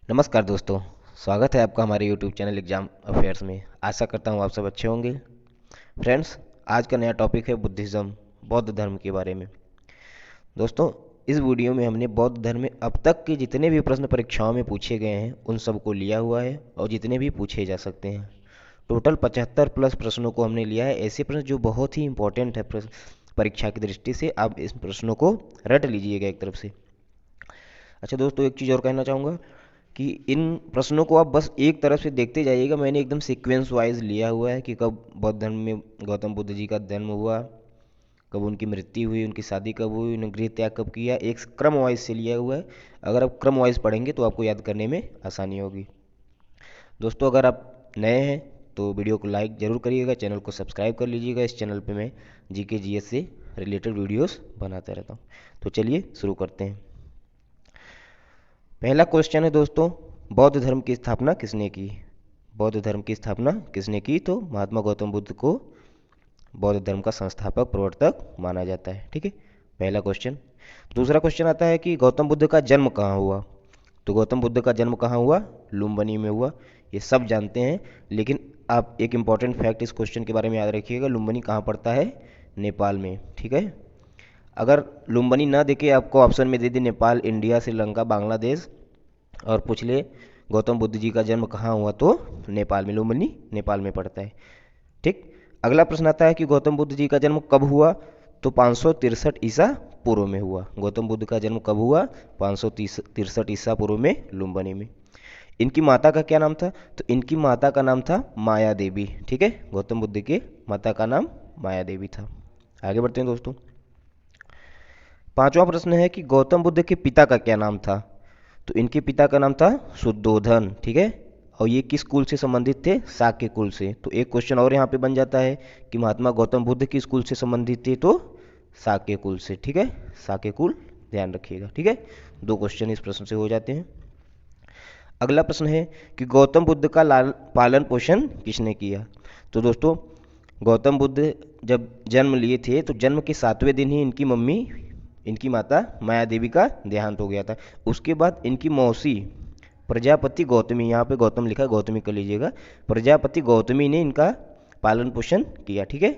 नमस्कार दोस्तों। स्वागत है आपका हमारे YouTube चैनल एग्जाम अफेयर्स में। आशा करता हूँ आप सब अच्छे होंगे। फ्रेंड्स, आज का नया टॉपिक है बुद्धिज़्म, बौद्ध धर्म के बारे में। दोस्तों, इस वीडियो में हमने बौद्ध धर्म में अब तक के जितने भी प्रश्न परीक्षाओं में पूछे गए हैं उन सबको लिया हुआ है और जितने भी पूछे जा सकते हैं। टोटल 75 प्लस प्रश्नों को हमने लिया है, ऐसे प्रश्न जो बहुत ही इंपॉर्टेंट है परीक्षा की दृष्टि से। आप इस प्रश्नों को रट लीजिएगा एक तरफ से। अच्छा दोस्तों, एक चीज़ और कहना चाहूँगा कि इन प्रश्नों को आप बस एक तरफ से देखते जाइएगा। मैंने एकदम सीक्वेंस वाइज लिया हुआ है कि कब बौद्ध धर्म में गौतम बुद्ध जी का जन्म हुआ, कब उनकी मृत्यु हुई, उनकी शादी कब हुई, उन्होंने गृह त्याग कब किया। एक क्रम वाइज से लिया हुआ है। अगर आप क्रम वाइज पढ़ेंगे तो आपको याद करने में आसानी होगी। दोस्तों, अगर आप नए हैं तो वीडियो को लाइक ज़रूर करिएगा, चैनल को सब्सक्राइब कर लीजिएगा। इस चैनल पे मैं जीके जीएस से रिलेटेड वीडियोस बनाता रहता हूँ। तो चलिए शुरू करते हैं। पहला क्वेश्चन है दोस्तों, बौद्ध धर्म की स्थापना किसने की? बौद्ध धर्म की स्थापना किसने की? तो महात्मा गौतम बुद्ध को बौद्ध धर्म का संस्थापक प्रवर्तक माना जाता है। ठीक है, पहला क्वेश्चन। दूसरा क्वेश्चन आता है कि गौतम बुद्ध का जन्म कहाँ हुआ? तो गौतम बुद्ध का जन्म कहाँ हुआ? लुम्बिनी में हुआ। ये सब जानते हैं, लेकिन आप एक इम्पॉर्टेंट फैक्ट इस क्वेश्चन के बारे में याद रखिएगा। लुम्बिनी कहाँ पड़ता है? नेपाल में। ठीक है, अगर लुम्बिनी ना देके आपको ऑप्शन में दे दी नेपाल, इंडिया, श्रीलंका, बांग्लादेश और पूछ ले गौतम बुद्ध जी का जन्म कहाँ हुआ, तो नेपाल में, लुम्बिनी नेपाल में पड़ता है। ठीक, अगला प्रश्न आता है कि गौतम बुद्ध जी का जन्म कब हुआ? तो 563 ईसा पूर्व में हुआ। गौतम बुद्ध का जन्म कब हुआ? 563 ईसा पूर्व में, लुम्बिनी में। इनकी माता का क्या नाम था? तो इनकी माता का नाम था माया देवी। ठीक है, गौतम बुद्ध के माता का नाम माया देवी था। आगे बढ़ते हैं दोस्तों। पांचवा प्रश्न है कि गौतम बुद्ध के पिता का क्या नाम था? तो इनके पिता का नाम था शुद्धोधन। ठीक है, और ये किस कुल से संबंधित थे? शाक्य कुल से। तो एक क्वेश्चन और यहाँ पे बन जाता है कि महात्मा गौतम बुद्ध किस कुल से संबंधित थे? तो शाक्य कुल से। ठीक है, शाक्य कुल ध्यान रखिएगा। ठीक है, दो क्वेश्चन इस प्रश्न से हो जाते हैं। अगला प्रश्न है कि गौतम बुद्ध का पालन पोषण किसने किया? तो दोस्तों, गौतम बुद्ध जब जन्म लिए थे तो जन्म के 7वें दिन ही इनकी मम्मी, इनकी माता माया देवी का देहांत हो गया था। उसके बाद इनकी मौसी प्रजापति गौतमी, यहाँ पे गौतम लिखा है, गौतमी कर लीजिएगा, प्रजापति गौतमी ने इनका पालन पोषण किया। ठीक है,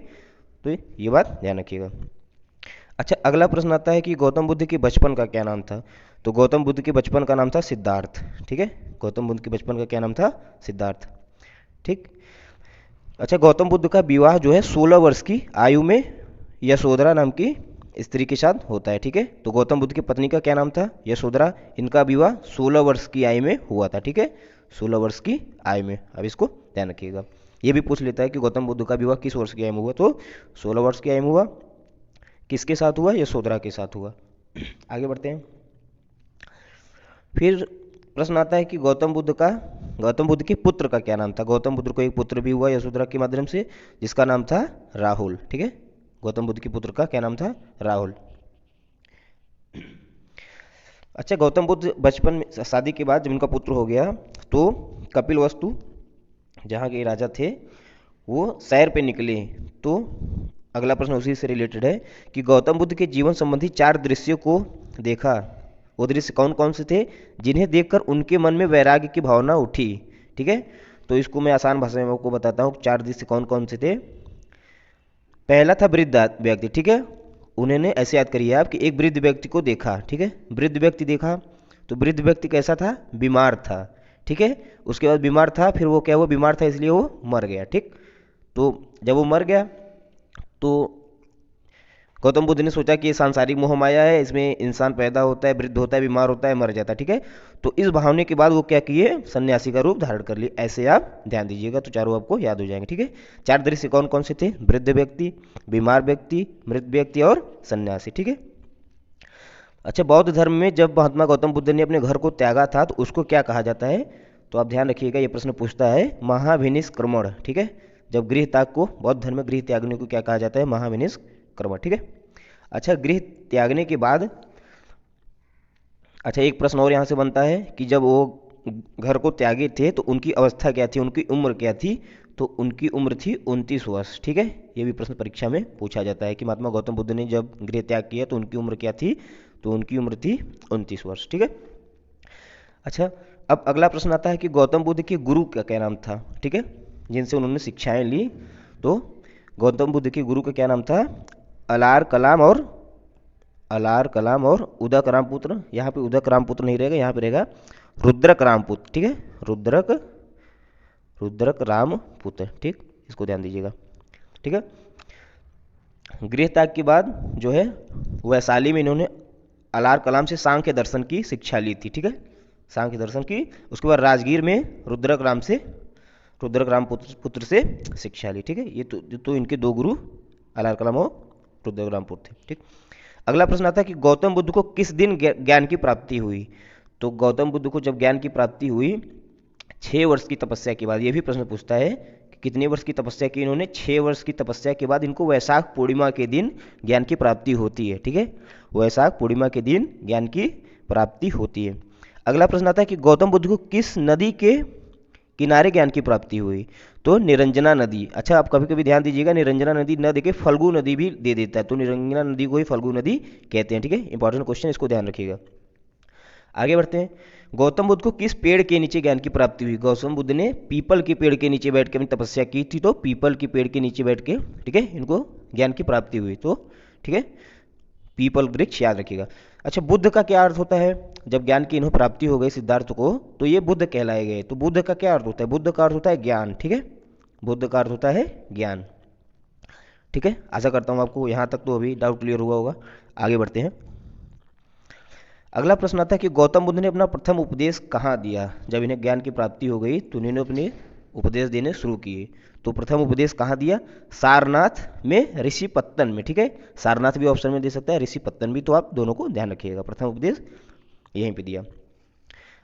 तो ये बात ध्यान रखिएगा। अच्छा, अगला प्रश्न आता है कि गौतम बुद्ध के बचपन का क्या नाम था? तो गौतम बुद्ध के बचपन का नाम था सिद्धार्थ। ठीक है, गौतम बुद्ध के बचपन का क्या नाम था? सिद्धार्थ। ठीक, अच्छा, गौतम बुद्ध का विवाह जो है 16 वर्ष की आयु में यशोधरा नाम की स्त्री के साथ होता है। ठीक है, तो गौतम बुद्ध की पत्नी का क्या नाम था? यशोधरा। इनका विवाह 16 वर्ष की आयु में हुआ था। ठीक है, 16 वर्ष की आयु में। अब इसको ध्यान रखिएगा। ये भी पूछ लेता है कि गौतम बुद्ध का विवाह किस वर्ष की आयु में हुआ? तो 16 वर्ष की आयु में हुआ। किसके साथ हुआ? यशोधरा के साथ हुआ। आगे बढ़ते हैं। फिर प्रश्न आता है कि गौतम बुद्ध के पुत्र का क्या नाम था? गौतम बुद्ध को एक पुत्र भी हुआ यशोधरा के माध्यम से, जिसका नाम था राहुल। ठीक है, गौतम बुद्ध के पुत्र का क्या नाम था? राहुल। अच्छा, गौतम बुद्ध बचपन में, शादी के बाद जब उनका पुत्र हो गया तो कपिल वस्तु, जहाँ के राजा थे, वो सैर पे निकले। तो अगला प्रश्न उसी से रिलेटेड है कि गौतम बुद्ध के जीवन संबंधी 4 दृश्यों को देखा। वो दृश्य कौन कौन से थे जिन्हें देखकर उनके मन में वैराग्य की भावना उठी? ठीक है, तो इसको मैं आसान भाषा में आपको बताता हूँ। 4 दृश्य कौन कौन से थे। पहला था वृद्ध व्यक्ति। ठीक है, उन्होंने ऐसे याद करिए आप कि एक वृद्ध व्यक्ति को देखा। ठीक है, वृद्ध व्यक्ति देखा, तो वृद्ध व्यक्ति कैसा था? बीमार था। ठीक है, उसके बाद बीमार था, फिर वो क्या हुआ? बीमार था इसलिए वो मर गया। ठीक, तो जब वो मर गया तो गौतम बुद्ध ने सोचा कि ये सांसारिक मोह माया है, इसमें इंसान पैदा होता है, वृद्ध होता है, बीमार होता है, मर जाता है। ठीक है, तो इस भावने के बाद वो क्या किए? सन्यासी का रूप धारण कर लिए। ऐसे आप ध्यान दीजिएगा तो चारों आपको याद हो जाएंगे। ठीक है, 4 दृश्य कौन कौन से थे? वृद्ध व्यक्ति, बीमार व्यक्ति, मृत व्यक्ति और सन्यासी। ठीक है, अच्छा, बौद्ध धर्म में जब महात्मा गौतम बुद्ध ने अपने घर को त्यागा था तो उसको क्या कहा जाता है? तो आप ध्यान रखिएगा, ये प्रश्न पूछता है महाविनिष्क्रमण। ठीक है, जब गृह त्याग को, बौद्ध धर्म में गृह त्यागने को क्या कहा जाता है? महाविनिष्क्रमण। ठीक है, अच्छा, गृह त्यागने के बाद, अच्छा, एक प्रश्न और यहाँ से बनता है कि जब वो घर को त्यागे थे तो उनकी अवस्था क्या थी, उनकी उम्र क्या थी? तो उनकी उम्र थी 29 वर्ष। ठीक है, ये भी प्रश्न परीक्षा में पूछा जाता है कि महात्मा गौतम बुद्ध ने जब गृह त्याग किया तो उनकी उम्र क्या थी? तो उनकी उम्र थी 29 वर्ष। ठीक है, अच्छा, अब अगला प्रश्न आता है कि गौतम बुद्ध के गुरु का क्या नाम था, ठीक है, जिनसे उन्होंने शिक्षाएं ली। तो गौतम बुद्ध के गुरु का क्या नाम था? अलार कलाम और उदक रामपुत्र। यहाँ पे उदक रामपुत्र नहीं रहेगा, यहाँ पे रहेगा रुद्रक रामपुत्र, ठीक है, रुद्रक रामपुत्र, ठीक, इसको ध्यान दीजिएगा, ठीक है। गृह त्याग के बाद जो है वैशाली में इन्होंने अलार कलाम से सांख्य दर्शन की शिक्षा ली थी, ठीक है, सांख्य दर्शन की। उसके बाद राजगीर में रुद्रक राम पुत्र से शिक्षा ली, ठीक है। ये तो इनके दो गुरु अलार कलाम और रुद्रक रामपुत्र थे, ठीक। अगला प्रश्न आता है कि गौतम बुद्ध को किस दिन ज्ञान की प्राप्ति हुई? तो गौतम बुद्ध को जब ज्ञान की प्राप्ति हुई 6 वर्ष की तपस्या के बाद। ये भी प्रश्न पूछता है कि कितने वर्ष की तपस्या की इन्होंने? 6 वर्ष की तपस्या के बाद इनको वैशाख पूर्णिमा के दिन ज्ञान की प्राप्ति होती है, ठीक है, वैशाख पूर्णिमा के दिन ज्ञान की प्राप्ति होती है। अगला प्रश्न आता है कि गौतम बुद्ध को किस नदी के किनारे ज्ञान की प्राप्ति हुई? तो निरंजना नदी। अच्छा, आप कभी कभी ध्यान दीजिएगा, निरंजना नदी न देके फल्गु नदी भी दे देता है, तो निरंजना नदी को ही फल्गु नदी कहते हैं, ठीक है। इंपॉर्टेंट क्वेश्चन, इसको ध्यान रखिएगा। आगे बढ़ते हैं। गौतम बुद्ध को किस पेड़ के नीचे ज्ञान की प्राप्ति हुई? गौतम बुद्ध ने पीपल के पेड़ के नीचे बैठ के अपनी तपस्या की थी, तो पीपल के पेड़ के नीचे बैठ के, ठीक है, इनको ज्ञान की प्राप्ति हुई, तो ठीक है, पीपल वृक्ष याद रखिएगा। अच्छा, बुद्ध का क्या अर्थ होता है? जब ज्ञान की इन्हों प्राप्ति हो गई सिद्धार्थ को, तो ये बुद्ध कहलाए गए। तो बुद्ध का क्या अर्थ होता है? बुद्ध का अर्थ होता है ज्ञान, ठीक है, बुद्ध का अर्थ होता है ज्ञान, ठीक है। आशा करता हूँ आपको यहाँ तक तो अभी डाउट क्लियर हुआ होगा। आगे बढ़ते हैं। अगला प्रश्न आता है कि गौतम बुद्ध ने अपना प्रथम उपदेश कहाँ दिया? जब इन्हें ज्ञान की प्राप्ति हो गई तो इन्होंने अपने उपदेश देने शुरू किए। तो प्रथम उपदेश कहाँ दिया? सारनाथ में, ऋषिपत्तन में, ठीक है। सारनाथ भी ऑप्शन में दे सकता है, ऋषिपत्तन भी, तो आप दोनों को ध्यान रखिएगा। प्रथम उपदेश यहीं पे दिया।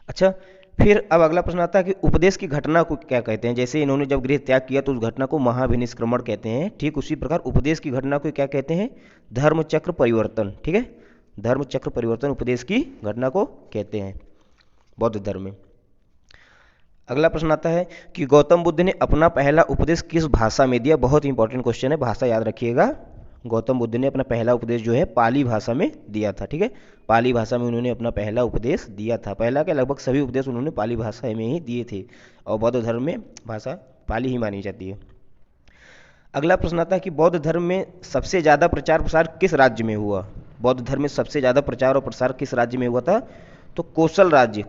अच्छा, फिर अब अगला प्रश्न आता है कि उपदेश की घटना को क्या कहते हैं? जैसे इन्होंने जब गृह त्याग किया तो उस घटना को महाभिनिष्क्रमण कहते हैं, ठीक उसी प्रकार उपदेश की घटना को क्या कहते हैं? धर्म चक्र परिवर्तन, ठीक है, धर्म चक्र परिवर्तन उपदेश की घटना को कहते हैं बौद्ध धर्म में। अगला प्रश्न आता है कि गौतम बुद्ध ने अपना पहला उपदेश किस भाषा में दिया? बहुत इंपॉर्टेंट क्वेश्चन है, भाषा याद रखिएगा। गौतम बुद्ध ने अपना पहला उपदेश जो है पाली भाषा में दिया था, ठीक है, पाली भाषा में उन्होंने अपना पहला उपदेश दिया था। पहला के लगभग सभी उपदेश उन्होंने पाली भाषा में ही दिए थे, और बौद्ध धर्म में भाषा पाली ही मानी जाती है। अगला प्रश्न आता है कि बौद्ध धर्म में सबसे ज़्यादा प्रचार प्रसार किस राज्य में हुआ? बौद्ध धर्म में सबसे ज़्यादा प्रचार और प्रसार किस राज्य में हुआ था? तो कोसल राज्य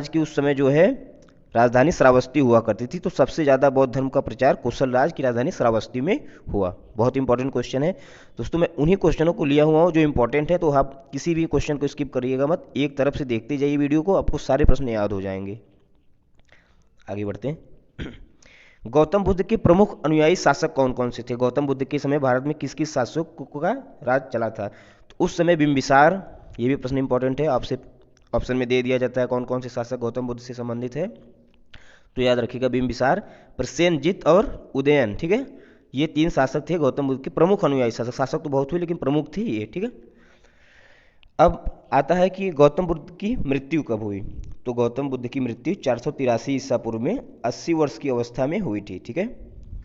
की उस समय जो है राजधानी श्रावस्ती हुआ करती थी, तो सबसे ज़्यादा बौद्ध धर्म का प्रचार कोसल राज्य की राजधानी श्रावस्ती में हुआ। बहुत इंपॉर्टेंट क्वेश्चन है दोस्तों, मैं उन्हीं क्वेश्चनों को लिया हुआ हूँ जो इंपॉर्टेंट है, तो आप किसी भी क्वेश्चन को स्किप करिएगा मत, एक तरफ से देखते जाइए वीडियो को, आपको सारे प्रश्न याद हो जाएंगे। आगे बढ़ते हैं। गौतम बुद्ध के प्रमुख अनुयायी शासक कौन कौन से थे? गौतम बुद्ध के समय भारत में किस किस शासक का राज चला था? तो उस समय बिंबिसार, ये भी प्रश्न इंपॉर्टेंट है, आपसे ऑप्शन में दे दिया जाता है कौन कौन से शासक गौतम बुद्ध से संबंधित है, तो याद रखिएगा बिंबिसार, प्रसेनजीत और उदयन, ठीक है, ये 3 शासक थे गौतम बुद्ध के प्रमुख अनुयायी शासक। शासक तो बहुत हुए लेकिन प्रमुख थे ये, ठीक है। अब आता है कि गौतम बुद्ध की मृत्यु कब हुई? तो गौतम बुद्ध की मृत्यु 483 ईसा पूर्व में 80 वर्ष की अवस्था में हुई थी, ठीक है।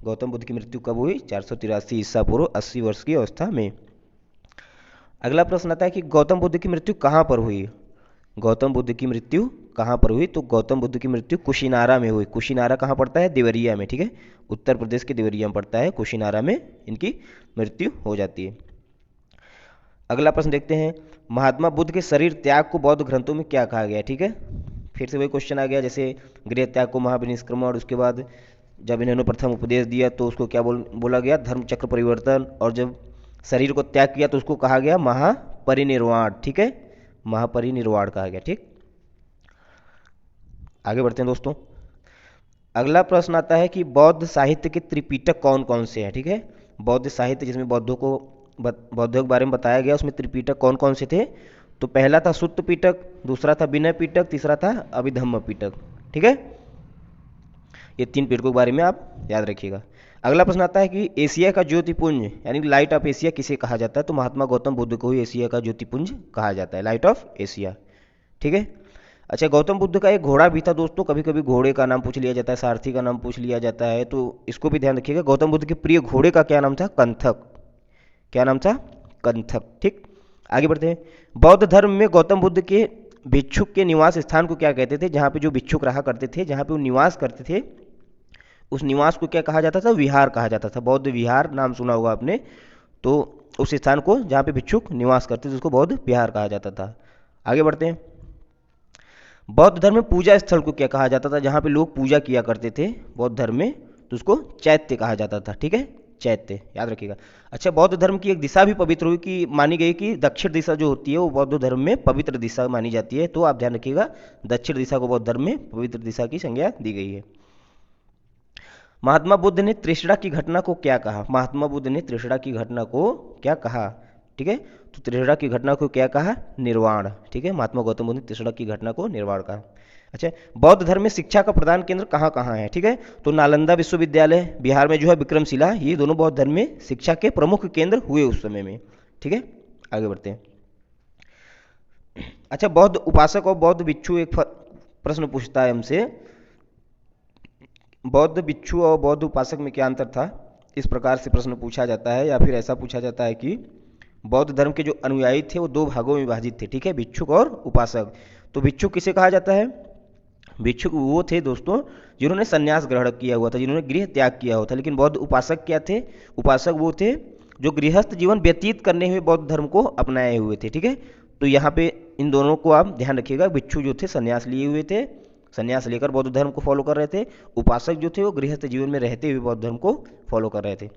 गौतम बुद्ध की मृत्यु कब हुई? 483 ईसा पूर्व 80 वर्ष की अवस्था में। अगला प्रश्न आता है कि गौतम बुद्ध की मृत्यु कहाँ पर हुई? गौतम बुद्ध की मृत्यु कहाँ पर हुई? तो गौतम बुद्ध की मृत्यु कुशीनारा में हुई। कुशीनारा कहाँ पड़ता है? देवरिया में, ठीक है, उत्तर प्रदेश के देवरिया में पड़ता है, कुशीनारा में इनकी मृत्यु हो जाती है। अगला प्रश्न देखते हैं, महात्मा बुद्ध के शरीर त्याग को बौद्ध ग्रंथों में क्या कहा गया? ठीक है, फिर से वही क्वेश्चन आ गया, जैसे गृह त्याग को महाविनिष्क्रमण, और उसके बाद जब इन्होंने प्रथम उपदेश दिया तो उसको क्या बोला गया? धर्म चक्र परिवर्तन, और जब शरीर को त्याग किया तो उसको कहा गया महापरिनिर्वाण, ठीक है, महापरिनिर्वाण कहा गया, ठीक। आगे बढ़ते हैं दोस्तों। अगला प्रश्न आता है कि बौद्ध साहित्य के त्रिपिटक कौन कौन से हैं? ठीक है, बौद्ध साहित्य जिसमें बौद्धों के बारे में बताया गया उसमें त्रिपिटक कौन कौन से थे? तो पहला था सुत्त पिटक, दूसरा था विनय पिटक, तीसरा था अभिधम्म पिटक, ठीक है। ये 3 पिटकों के बारे में आप याद रखिएगा। अगला प्रश्न आता है कि एशिया का ज्योतिपुंज यानी लाइट ऑफ एशिया किसे कहा जाता है? तो महात्मा गौतम बुद्ध को ही एशिया का ज्योतिपुंज कहा जाता है, लाइट ऑफ एशिया, ठीक है। अच्छा, गौतम बुद्ध का एक घोड़ा भी था दोस्तों, कभी कभी घोड़े का नाम पूछ लिया जाता है, सारथी का नाम पूछ लिया जाता है, तो इसको भी ध्यान रखिएगा। गौतम बुद्ध के प्रिय घोड़े का क्या नाम था? कंथक, क्या नाम था? कंथक, ठीक। आगे बढ़ते हैं। बौद्ध धर्म में गौतम बुद्ध के भिक्षुक के निवास स्थान को क्या कहते थे? जहाँ पे जो भिक्षुक रहा करते थे, जहाँ पे वो निवास करते थे, उस निवास को क्या कहा जाता था? विहार कहा जाता था। बौद्ध विहार नाम सुना होगा आपने। तो उस स्थान को जहाँ पे भिक्षुक निवास करते थे उसको बौद्ध विहार कहा जाता था। आगे बढ़ते हैं। बौद्ध धर्म में पूजा स्थल को क्या कहा जाता था? जहाँ पे लोग पूजा किया करते थे बौद्ध धर्म में, तो उसको चैत्य कहा जाता था। ठीक है, चैत्य याद रखिएगा। अच्छा, बौद्ध धर्म की एक दिशा भी पवित्र हुई कि मानी गई कि दक्षिण दिशा जो होती है वो बौद्ध धर्म में पवित्र दिशा मानी जाती है। तो आप ध्यान रखिएगा, दक्षिण दिशा को बौद्ध धर्म में पवित्र दिशा की संज्ञा दी गई है। महात्मा बुद्ध ने तृष्णा की घटना को क्या कहा? महात्मा बुद्ध ने तृष्णा की घटना को क्या कहा? ठीक है, तो तृष्णा की घटना को क्या कहा? निर्वाण। ठीक है, महात्मा गौतम बुद्ध ने तृष्णा की घटना को निर्वाण कहा। अच्छा, बौद्ध धर्म में शिक्षा का प्रधान केंद्र कहाँ कहाँ है? ठीक है, तो नालंदा विश्वविद्यालय, बिहार में जो है विक्रमशिला, ये दोनों बौद्ध धर्म में शिक्षा के प्रमुख केंद्र हुए उस समय में। ठीक है, आगे बढ़ते हैं। अच्छा, बौद्ध उपासक और बौद्ध भिक्षु एक प्रश्न पूछता है हमसे, बौद्ध भिक्षु और बौद्ध उपासक में क्या अंतर था? इस प्रकार से प्रश्न पूछा जाता है, या फिर ऐसा पूछा जाता है कि बौद्ध धर्म के जो अनुयायी थे वो दो भागों में विभाजित थे। ठीक है, भिक्षुक और उपासक। तो भिक्षुक किसे कहा जाता है? भिक्षुक वो थे दोस्तों जिन्होंने संन्यास ग्रहण किया हुआ था, जिन्होंने गृह त्याग किया हुआ था। लेकिन बौद्ध उपासक क्या थे? उपासक वो थे जो गृहस्थ जीवन व्यतीत करने हुए बौद्ध धर्म को अपनाए हुए थे। ठीक है, तो यहाँ पे इन दोनों को आप ध्यान रखिएगा। भिक्षु जो थे संन्यास लिए हुए थे, संन्यास लेकर बौद्ध धर्म को फॉलो कर रहे थे। उपासक जो थे वो गृहस्थ जीवन में रहते हुए बौद्ध धर्म को फॉलो कर रहे थे।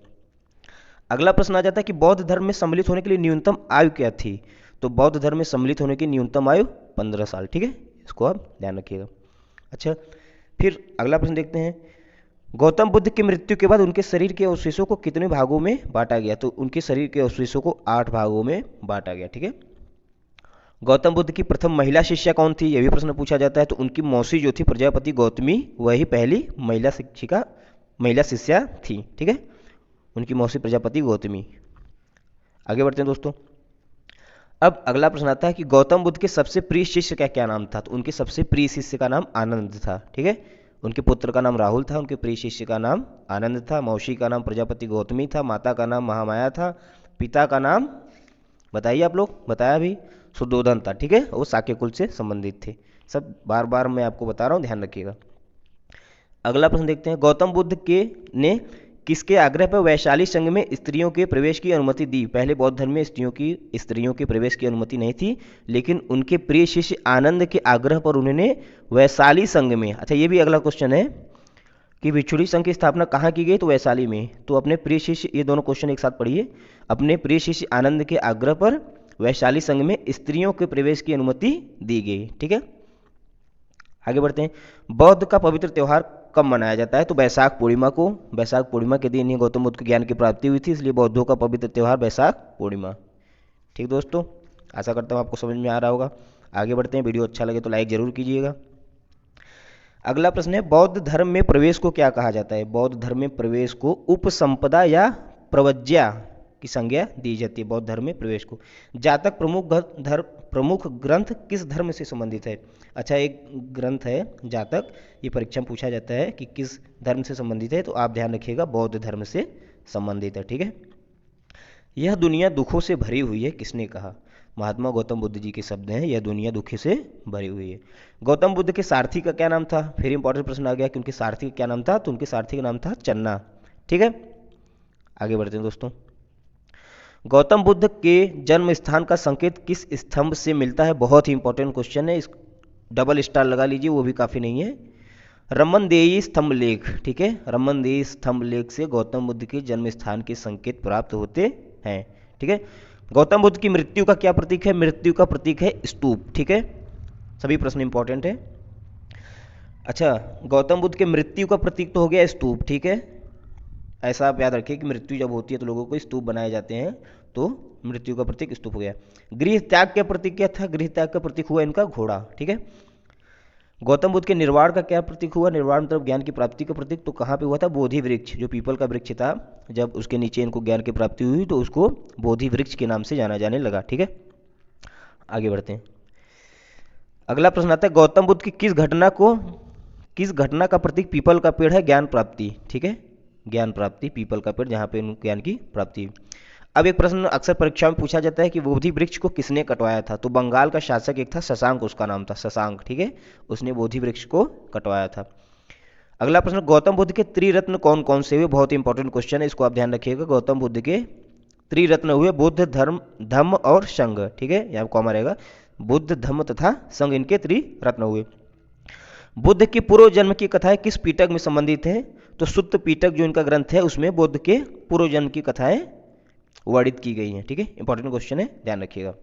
अगला प्रश्न आ जाता है कि बौद्ध धर्म में सम्मिलित होने के लिए न्यूनतम आयु क्या थी? तो बौद्ध धर्म में सम्मिलित होने की न्यूनतम आयु 15 साल। ठीक है, इसको आप ध्यान रखिएगा। अच्छा, फिर अगला प्रश्न देखते हैं। गौतम बुद्ध की मृत्यु के बाद उनके शरीर के अवशेषों को कितने भागों में बांटा गया? तो उनके शरीर के अवशेषों को 8 भागों में बांटा गया। ठीक है, गौतम बुद्ध की प्रथम महिला शिष्या कौन थी? यह भी प्रश्न पूछा जाता है। तो उनकी मौसी जो थी प्रजापति गौतमी, वही पहली महिला शिक्षिका, महिला शिष्या थी। ठीक है, उनकी मौसी प्रजापति गौतमी। आगे बढ़ते हैं दोस्तों। अब अगला प्रश्न आता है कि गौतम बुद्ध के सबसे प्रिय शिष्य का क्या नाम था? तो उनके सबसे प्रिय शिष्य का नाम आनंद था। ठीक है, उनके पुत्र का नाम राहुल था, उनके प्रिय शिष्य का नाम आनंद था, मौसी का नाम प्रजापति गौतमी था, माता का नाम महामाया था, पिता का नाम बताइए आप लोग, बताया भी, शुद्धोधन था। ठीक है, वो शाक्य कुल से संबंधित थे। सब बार बार मैं आपको बता रहा हूँ, ध्यान रखिएगा। अगला प्रश्न देखते हैं। गौतम बुद्ध के ने किसके आग्रह पर वैशाली संघ में स्त्रियों के प्रवेश की अनुमति दी? पहले बौद्ध धर्म में स्त्रियों के प्रवेश की अनुमति नहीं थी, लेकिन उनके प्रिय शिष्य आनंद के आग्रह पर उन्होंने वैशाली संघ में, अच्छा ये भी अगला क्वेश्चन है कि भिक्षुणी संघ की स्थापना कहाँ की गई? तो वैशाली में। तो अपने प्रिय शिष्य, ये दोनों क्वेश्चन एक साथ पढ़िए। अपने प्रिय शिष्य आनंद के आग्रह पर वैशाली संघ में स्त्रियों के प्रवेश की अनुमति दी गई। ठीक है, आगे बढ़ते हैं। बौद्ध का पवित्र त्यौहार कब मनाया जाता है? तो बैसाख पूर्णिमा को। बैसाख पूर्णिमा के दिन ही गौतम बुद्ध के ज्ञान की प्राप्ति हुई थी, इसलिए बौद्धों का पवित्र त्यौहार बैसाख पूर्णिमा। ठीक दोस्तों, आशा करता हूँ आपको समझ में आ रहा होगा। आगे बढ़ते हैं। वीडियो अच्छा लगे तो लाइक जरूर कीजिएगा। अगला प्रश्न है, बौद्ध धर्म में प्रवेश को क्या कहा जाता है? बौद्ध धर्म में प्रवेश को उपसंपदा या प्रवज्या की संज्ञा दी जाती है। बौद्ध धर्म में प्रवेश को। जातक प्रमुख ग्रंथ किस धर्म से संबंधित है? अच्छा, एक ग्रंथ है जातक, ये परीक्षा में पूछा जाता है कि किस धर्म से संबंधित है, तो आप ध्यान रखिएगा बौद्ध धर्म से संबंधित है। ठीक है, यह दुनिया दुखों से भरी हुई है, किसने कहा? महात्मा गौतम बुद्ध जी के शब्द हैं, यह दुनिया दुखी से भरी हुई है। गौतम बुद्ध के सारथी का क्या नाम था? फिर इंपॉर्टेंट प्रश्न आ गया कि उनके सारथी का क्या नाम था? तो उनके सारथी का नाम था चन्ना। ठीक है, आगे बढ़ते हैं दोस्तों। गौतम बुद्ध के जन्म स्थान का संकेत किस स्तंभ से मिलता है? बहुत ही इंपॉर्टेंट क्वेश्चन है, इस डबल स्टार लगा लीजिए, वो भी काफ़ी नहीं है। रमनदेई स्तंभ लेख। ठीक है, रमनदेई स्तंभ लेख से गौतम बुद्ध के जन्म स्थान के संकेत प्राप्त होते हैं। ठीक है, गौतम बुद्ध की मृत्यु का क्या प्रतीक है? मृत्यु का प्रतीक है स्तूप। ठीक है, सभी प्रश्न इंपॉर्टेंट है। अच्छा, गौतम बुद्ध के मृत्यु का प्रतीक तो हो गया स्तूप। ठीक है, ऐसा आप याद रखिए कि मृत्यु जब होती है तो लोगों को स्तूप बनाए जाते हैं, तो मृत्यु का प्रतीक स्तूप हो गया। गृह त्याग का प्रतीक क्या था? गृह त्याग का प्रतीक हुआ इनका घोड़ा। ठीक है, गौतम बुद्ध के निर्वाण का क्या प्रतीक हुआ? निर्वाण मतलब ज्ञान की प्राप्ति का प्रतीक, तो कहाँ पे हुआ था? बोधि वृक्ष, जो पीपल का वृक्ष था, जब उसके नीचे इनको ज्ञान की प्राप्ति हुई तो उसको बोधि वृक्ष के नाम से जाना जाने लगा। ठीक है, आगे बढ़ते हैं। अगला प्रश्न आता है, गौतम बुद्ध की किस घटना का प्रतीक पीपल का पेड़ है? ज्ञान प्राप्ति। ठीक है, ज्ञान प्राप्ति, पीपल का पेड़ जहाँ पे ज्ञान की प्राप्ति। अब एक प्रश्न अक्सर परीक्षा में पूछा जाता है कि बोधि वृक्ष को किसने कटवाया था। तो बंगाल का शासक एक था, शशांक उसका नाम था, शशांक, ठीक है। उसने बोधि वृक्ष को कटवाया था। अगला प्रश्न, गौतम बुद्ध के त्रिरत्न कौन कौन से हुए। बहुत ही इंपॉर्टेंट क्वेश्चन है, इसको आप ध्यान रखिएगा। गौतम बुद्ध के त्रिरत्न हुए, बुद्ध, धर्म, धम्म और संघ, ठीक है, यहाँ कॉमा रहेगा। बुद्ध, धम्म तथा संघ, इनके त्रिरत्न हुए। बुद्ध की पूर्व जन्म की कथाएं किस पीटक में संबंधित है। तो सुत्त पीटक जो इनका ग्रंथ है उसमें बुद्ध के पूर्व जन्म की कथाएं वर्णित की गई हैं, ठीक है। इंपॉर्टेंट क्वेश्चन है, ध्यान रखिएगा।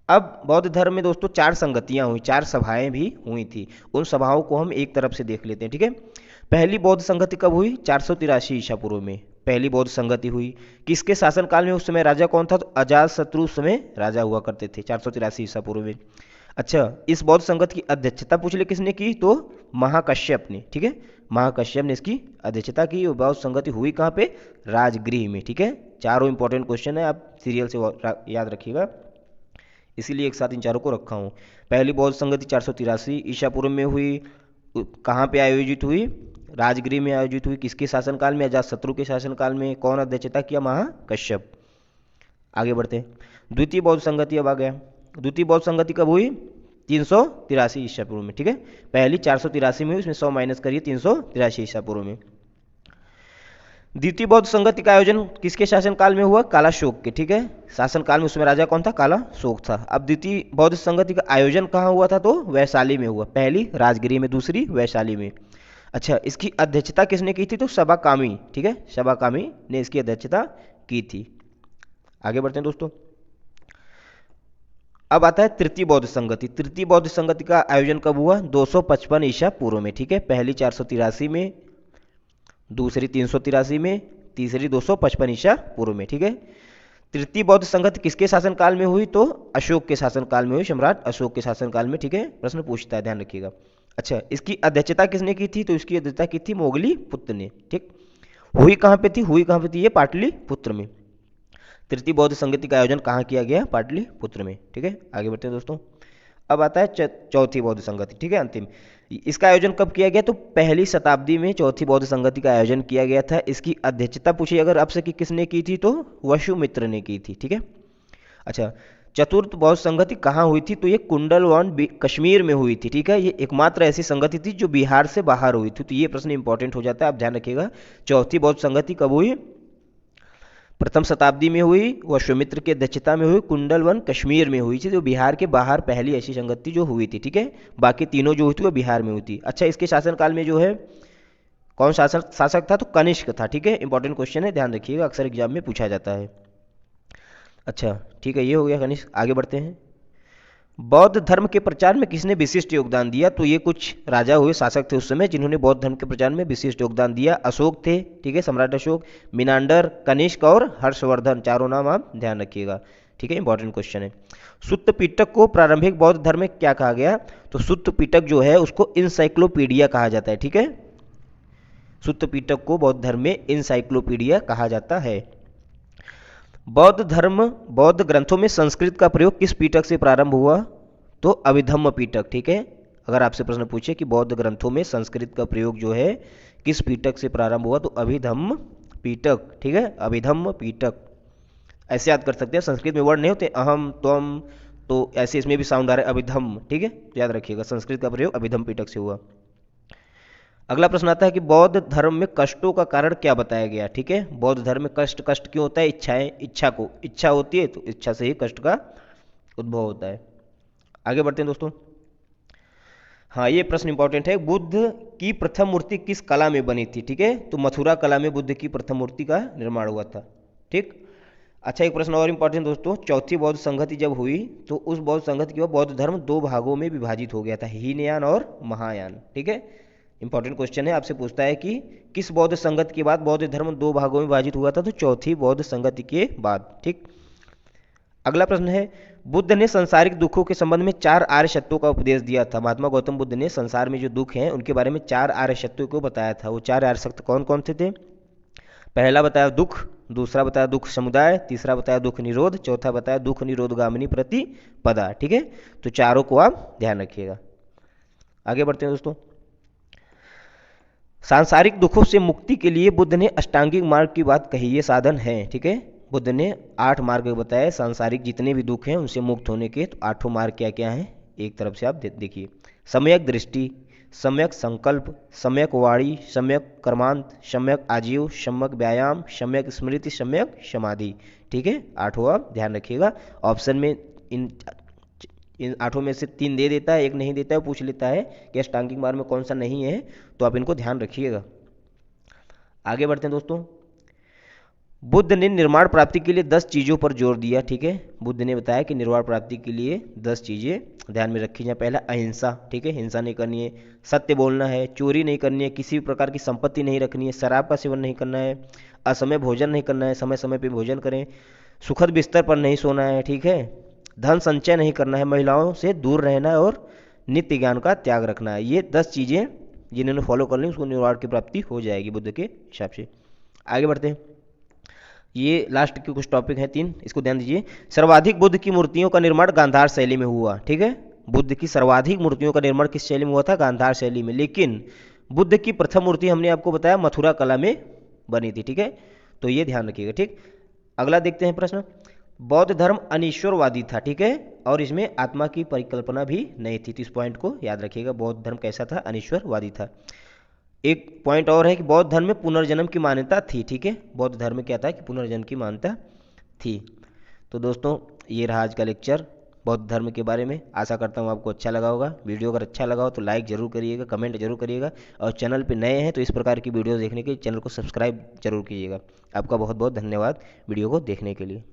अब बौद्ध धर्म में दोस्तों 4 संगतियां हुई, 4 सभाएं भी हुई थी। उन सभाओं को हम एक तरफ से देख लेते हैं, ठीक है। पहली बौद्ध संगति कब हुई। 483 ईसा पूर्व में पहली बौद्ध संगति हुई। किसके शासनकाल में, उस समय राजा कौन था। तो अजातशत्रु उस समय राजा हुआ करते थे, 483 ईसा पूर्व में। अच्छा, इस बौद्ध संगत की अध्यक्षता पूछ ले किसने की। तो महाकश्यप ने, ठीक है। महाकश्यप ने इसकी अध्यक्षता की। बौद्ध संगति हुई कहाँ पे, राजगृह में, ठीक है। चारों इंपॉर्टेंट क्वेश्चन है, आप सीरियल से याद रखिएगा, इसीलिए एक साथ इन चारों को रखा हूँ। पहली बौद्ध संगति 483 ईसा पूर्व में हुई। कहाँ पे आयोजित हुई, राजगृह में आयोजित हुई। किसके शासनकाल में, अजातशत्रु के शासनकाल में। कौन अध्यक्षता किया, महाकश्यप। आगे बढ़ते हैं, द्वितीय बौद्ध संगति अब आ गया। द्वितीय बौद्ध संगति कब हुई, 383 ईसा पूर्व में, ठीक है। पहली 483 में हुई, उसमें 100 माइनस करिए, 383 ईसा पूर्व में। द्वितीय बौद्ध संगति का आयोजन किसके शासनकाल में हुआ, कालाशोक के, ठीक है। शासनकाल में उसमें राजा कौन था, कालाशोक था। अब द्वितीय बौद्ध संगति का आयोजन कहाँ हुआ था, तो वैशाली में हुआ। पहली राजगिरी में, दूसरी वैशाली में। अच्छा, इसकी अध्यक्षता किसने की थी, तो सबाकामी, ठीक है, सबाकामी ने इसकी अध्यक्षता की थी। आगे बढ़ते हैं दोस्तों। अब आता है तृतीय बौद्ध संगति। तृतीय बौद्ध संगति का आयोजन कब हुआ, 255 ईसा पूर्व में, ठीक है। पहली 483 में, दूसरी 383 में, तीसरी 255 ईसा पूर्व में, ठीक है। तृतीय बौद्ध संगति किसके शासनकाल में हुई, तो अशोक के शासनकाल में हुई, सम्राट अशोक के शासनकाल में, ठीक है। प्रश्न पूछता है, ध्यान रखिएगा। अच्छा, इसकी अध्यक्षता किसने की थी, तो इसकी अध्यक्षता की थी मोगली पुत्र ने, ठीक। हुई कहाँ पे थी, हुई कहाँ पे थी, ये पाटलिपुत्र में। तृतीय बौद्ध संगति का आयोजन कहाँ किया गया, पाटलिपुत्र में, ठीक है। आगे बढ़ते हैं दोस्तों। अब आता है चौथी बौद्ध संगति, ठीक है, अंतिम। इसका आयोजन कब किया गया, तो पहली शताब्दी में चौथी बौद्ध संगति का आयोजन किया गया था। इसकी अध्यक्षता पूछी अगर आपसे कि किसने की थी, तो वसुमित्र ने की थी, ठीक है। अच्छा, चतुर्थ बौद्ध संगति कहाँ हुई थी, तो ये कुंडलवन कश्मीर में हुई थी, ठीक है। ये एकमात्र ऐसी संगति थी जो बिहार से बाहर हुई थी, तो ये प्रश्न इंपॉर्टेंट हो जाता है, आप ध्यान रखिएगा। चौथी बौद्ध संगति कब हुई, प्रथम शताब्दी में हुई, वसुमित्र की अध्यक्षता में हुई, कुंडलवन कश्मीर में हुई थी, जो बिहार के बाहर पहली ऐसी संगति जो हुई थी, ठीक है। बाकी तीनों जो हुई थी वो बिहार में हुई थी। अच्छा, इसके शासनकाल में जो है कौन शासक था, तो कनिष्क था, ठीक है। इंपॉर्टेंट क्वेश्चन है, ध्यान रखिएगा, अक्सर एग्जाम में पूछा जाता है। अच्छा, ठीक है, ये हो गया कनिष्क। आगे बढ़ते हैं। बौद्ध धर्म के प्रचार में किसने विशिष्ट योगदान दिया, तो ये कुछ राजा हुए, शासक थे उस समय जिन्होंने बौद्ध धर्म के प्रचार में विशिष्ट योगदान दिया। अशोक थे, ठीक है, सम्राट अशोक, मिनांडर, कनिष्क और हर्षवर्धन, चारों नाम आप ध्यान रखिएगा, ठीक है। इंपॉर्टेंट क्वेश्चन है। सुत्त पिटक को प्रारंभिक बौद्ध धर्म में क्या कहा गया, तो सुत्त पिटक जो है उसको इंसाइक्लोपीडिया कहा जाता है, ठीक है। सुत्त पिटक को बौद्ध धर्म में इंसाइक्लोपीडिया कहा जाता है। बौद्ध धर्म, बौद्ध ग्रंथों में संस्कृत का प्रयोग किस पीटक से प्रारंभ हुआ, तो अभिधम्म पीटक, ठीक है। अगर आपसे प्रश्न पूछे कि बौद्ध ग्रंथों में संस्कृत का प्रयोग जो है किस पीटक से प्रारंभ हुआ, तो अभिधम्म पीटक, ठीक है, अभिधम्म पीटक। ऐसे याद कर सकते हैं, संस्कृत में वर्ड नहीं होते अहम, त्वम, तो ऐसे इसमें भी साउंड आ रहा है, अभिधम्म, ठीक है। तो याद रखिएगा, संस्कृत का प्रयोग अभिधम्म पीटक से हुआ। अगला प्रश्न आता है कि बौद्ध धर्म में कष्टों का कारण क्या बताया गया, ठीक है। बौद्ध धर्म में कष्ट, कष्ट क्यों होता है, इच्छाएं, इच्छा होती है तो इच्छा से ही कष्ट का उद्भव होता है। आगे बढ़ते हैं दोस्तों। हाँ, ये प्रश्न इंपॉर्टेंट है। बुद्ध की प्रथम मूर्ति किस कला में बनी थी, ठीक है, तो मथुरा कला में बुद्ध की प्रथम मूर्ति का निर्माण हुआ था, ठीक। अच्छा, एक प्रश्न और इंपॉर्टेंट दोस्तों, चौथी बौद्ध संगति जब हुई तो उस बौद्ध संगति के बाद बौद्ध धर्म 2 भागों में विभाजित हो गया था, हीनयान और महायान, ठीक है। इंपॉर्टेंट क्वेश्चन है, आपसे पूछता है कि किस बौद्ध संगति के बाद बौद्ध धर्म 2 भागों में विभाजित हुआ था, तो चौथी बौद्ध संगति के बाद, ठीक। अगला प्रश्न है, बुद्ध ने संसारिक दुखों के संबंध में 4 आर्य सत्यों का उपदेश दिया था। महात्मा गौतम बुद्ध ने संसार में जो दुख हैं उनके बारे में 4 आर्य सत्यों को बताया था। वो 4 आर्य सत्य कौन कौन से थे, पहला बताया दुख, दूसरा बताया दुख समुदाय, तीसरा बताया दुख निरोध, चौथा बताया दुख निरोधगामिनी प्रतिपदा, ठीक है। तो चारों को आप ध्यान रखिएगा। आगे बढ़ते हैं दोस्तों। सांसारिक दुखों से मुक्ति के लिए बुद्ध ने अष्टांगिक मार्ग की बात कही, ये साधन है, ठीक है। बुद्ध ने 8 मार्ग बताए सांसारिक जितने भी दुख हैं उनसे मुक्त होने के। तो 8 मार्ग क्या क्या हैं, एक तरफ से आप देखिए। सम्यक दृष्टि, सम्यक संकल्प, सम्यक वाणी, सम्यक कर्मांत, सम्यक आजीव, सम्यक व्यायाम, सम्यक स्मृति, सम्यक समाधि। ठीक है, 8 आप ध्यान रखिएगा। ऑप्शन में इन 8 में से 3 दे देता है, एक नहीं देता है, पूछ लेता है कि अष्टांगिक मार्ग में कौन सा नहीं है, तो आप इनको ध्यान रखिएगा। आगे बढ़ते हैं दोस्तों। बुद्ध ने निर्वाण प्राप्ति के लिए 10 चीज़ों पर जोर दिया। ठीक है, बुद्ध ने बताया कि निर्वाण प्राप्ति के लिए 10 चीज़ें ध्यान में रखी जाए। पहला अहिंसा, ठीक है, हिंसा नहीं करनी है, सत्य बोलना है, चोरी नहीं करनी है, किसी भी प्रकार की संपत्ति नहीं रखनी है, शराब का सेवन नहीं करना है, असमय भोजन नहीं करना है, समय समय पर भोजन करें, सुखद बिस्तर पर नहीं सोना है, ठीक है, धन संचय नहीं करना है, महिलाओं से दूर रहना है और नित्य ज्ञान का त्याग रखना है। ये 10 चीज़ें जिन्होंने फॉलो कर ली उसको निर्वाण की प्राप्ति हो जाएगी बुद्ध के हिसाब से। आगे बढ़ते हैं। ये लास्ट के कुछ टॉपिक हैं 3, इसको ध्यान दीजिए। सर्वाधिक बुद्ध की मूर्तियों का निर्माण गांधार शैली में हुआ। ठीक है, बुद्ध की सर्वाधिक मूर्तियों का निर्माण किस शैली में हुआ था, गांधार शैली में। लेकिन बुद्ध की प्रथम मूर्ति हमने आपको बताया मथुरा कला में बनी थी। ठीक है, तो ये ध्यान रखिएगा। ठीक, अगला देखते हैं प्रश्न। बौद्ध धर्म अनिश्वरवादी था। ठीक है, और इसमें आत्मा की परिकल्पना भी नहीं थी। तो इस पॉइंट को याद रखिएगा, बौद्ध धर्म कैसा था, अनिश्वरवादी था। एक पॉइंट और है कि बौद्ध धर्म में पुनर्जन्म की मान्यता थी। ठीक है, बौद्ध धर्म में क्या था कि पुनर्जन्म की मान्यता थी। तो दोस्तों ये रहा आज का लेक्चर बौद्ध धर्म के बारे में। आशा करता हूँ आपको अच्छा लगा होगा। वीडियो अगर अच्छा लगा हो तो लाइक जरूर करिएगा, कमेंट जरूर करिएगा, और चैनल पे नए हैं तो इस प्रकार की वीडियो देखने के लिए चैनल को सब्सक्राइब जरूर कीजिएगा। आपका बहुत बहुत धन्यवाद वीडियो को देखने के लिए।